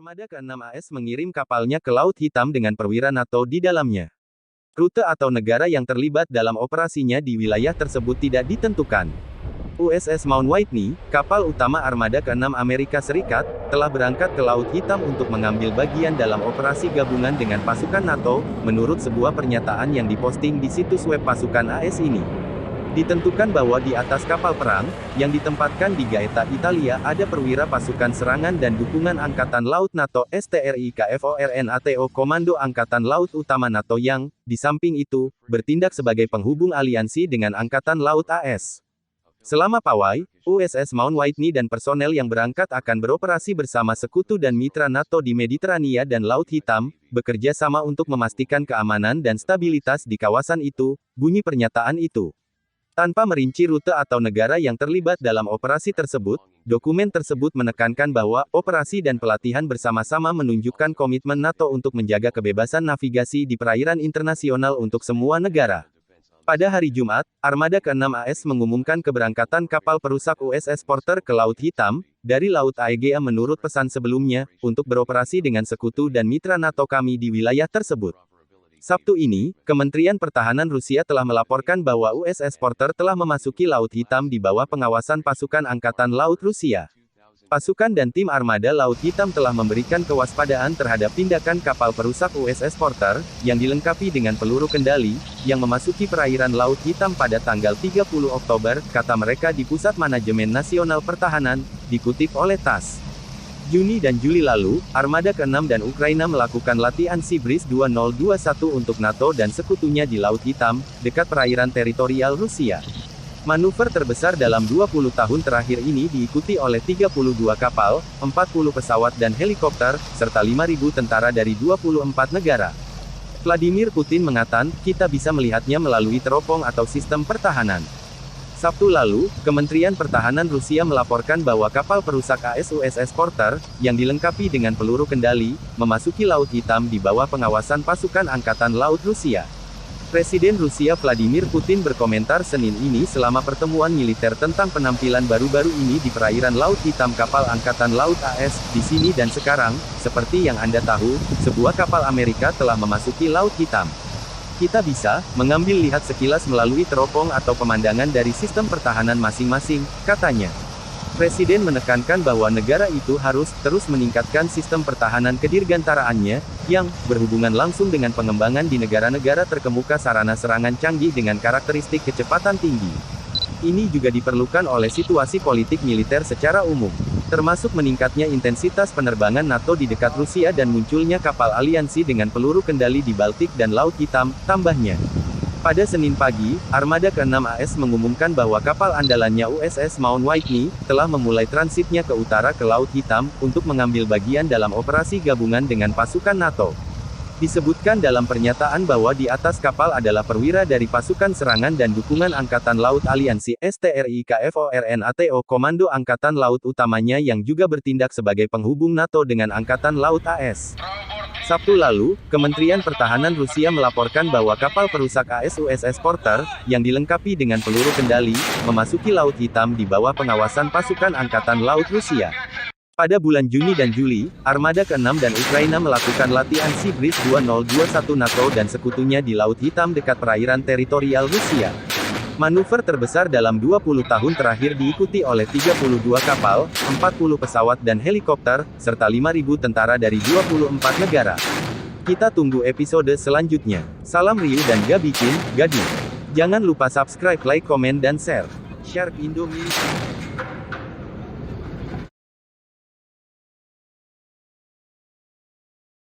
Armada ke-6 AS mengirim kapalnya ke Laut Hitam dengan perwira NATO di dalamnya. Rute atau negara yang terlibat dalam operasinya di wilayah tersebut tidak ditentukan. USS Mount Whitney, kapal utama Armada ke-6 Amerika Serikat, telah berangkat ke Laut Hitam untuk mengambil bagian dalam operasi gabungan dengan pasukan NATO, menurut sebuah pernyataan yang diposting di situs web pasukan AS ini. Ditentukan bahwa di atas kapal perang, yang ditempatkan di Gaeta, Italia, ada perwira pasukan serangan dan dukungan Angkatan Laut NATO (STRIKFORNATO) Komando Angkatan Laut Utama NATO yang, di samping itu, bertindak sebagai penghubung aliansi dengan Angkatan Laut AS. Selama pawai, USS Mount Whitney dan personel yang berangkat akan beroperasi bersama sekutu dan mitra NATO di Mediterania dan Laut Hitam, bekerja sama untuk memastikan keamanan dan stabilitas di kawasan itu, bunyi pernyataan itu. Tanpa merinci rute atau negara yang terlibat dalam operasi tersebut, dokumen tersebut menekankan bahwa operasi dan pelatihan bersama-sama menunjukkan komitmen NATO untuk menjaga kebebasan navigasi di perairan internasional untuk semua negara. Pada hari Jumat, Armada ke-6 AS mengumumkan keberangkatan kapal perusak USS Porter ke Laut Hitam, dari Laut Aegea menurut pesan sebelumnya, untuk beroperasi dengan sekutu dan mitra NATO kami di wilayah tersebut. Sabtu ini, Kementerian Pertahanan Rusia telah melaporkan bahwa USS Porter telah memasuki Laut Hitam di bawah pengawasan pasukan Angkatan Laut Rusia. Pasukan dan tim Armada Laut Hitam telah memberikan kewaspadaan terhadap tindakan kapal perusak USS Porter, yang dilengkapi dengan peluru kendali, yang memasuki perairan Laut Hitam pada tanggal 30 Oktober, kata mereka di Pusat Manajemen Nasional Pertahanan, dikutip oleh TASS. Juni dan Juli lalu, Armada ke-6 dan Ukraina melakukan latihan Sea Breeze 2021 untuk NATO dan sekutunya di Laut Hitam, dekat perairan teritorial Rusia. Manuver terbesar dalam 20 tahun terakhir ini diikuti oleh 32 kapal, 40 pesawat dan helikopter, serta 5.000 tentara dari 24 negara. Vladimir Putin mengatakan, kita bisa melihatnya melalui teropong atau sistem pertahanan. Sabtu lalu, Kementerian Pertahanan Rusia melaporkan bahwa kapal perusak AS USS Porter, yang dilengkapi dengan peluru kendali, memasuki Laut Hitam di bawah pengawasan pasukan Angkatan Laut Rusia. Presiden Rusia Vladimir Putin berkomentar Senin ini selama pertemuan militer tentang penampilan baru-baru ini di perairan Laut Hitam kapal Angkatan Laut AS, di sini dan sekarang, seperti yang Anda tahu, sebuah kapal Amerika telah memasuki Laut Hitam. Kita bisa mengambil lihat sekilas melalui teropong atau pemandangan dari sistem pertahanan masing-masing, katanya. Presiden menekankan bahwa negara itu harus terus meningkatkan sistem pertahanan kedirgantaraannya, yang berhubungan langsung dengan pengembangan di negara-negara terkemuka sarana serangan canggih dengan karakteristik kecepatan tinggi. Ini juga diperlukan oleh situasi politik militer secara umum, termasuk meningkatnya intensitas penerbangan NATO di dekat Rusia dan munculnya kapal aliansi dengan peluru kendali di Baltik dan Laut Hitam, tambahnya. Pada Senin pagi, Armada ke-6 AS mengumumkan bahwa kapal andalannya USS Mount Whitney, telah memulai transitnya ke utara ke Laut Hitam, untuk mengambil bagian dalam operasi gabungan dengan pasukan NATO. Disebutkan dalam pernyataan bahwa di atas kapal adalah perwira dari pasukan serangan dan dukungan Angkatan Laut Aliansi (STRIKFORNATO) Komando Angkatan Laut utamanya yang juga bertindak sebagai penghubung NATO dengan Angkatan Laut AS. Sabtu lalu, Kementerian Pertahanan Rusia melaporkan bahwa kapal perusak AS USS Porter, yang dilengkapi dengan peluru kendali, memasuki Laut Hitam di bawah pengawasan pasukan Angkatan Laut Rusia. Pada bulan Juni dan Juli, Armada ke-6 dan Ukraina melakukan latihan Sea Breeze 2021 NATO dan sekutunya di Laut Hitam dekat perairan teritorial Rusia. Manuver terbesar dalam 20 tahun terakhir diikuti oleh 32 kapal, 40 pesawat dan helikopter, serta 5.000 tentara dari 24 negara. Kita tunggu episode selanjutnya. Salam Ryu dan Gabikin, Gadi. Jangan lupa subscribe, like, komen dan share. Shark Indonesia.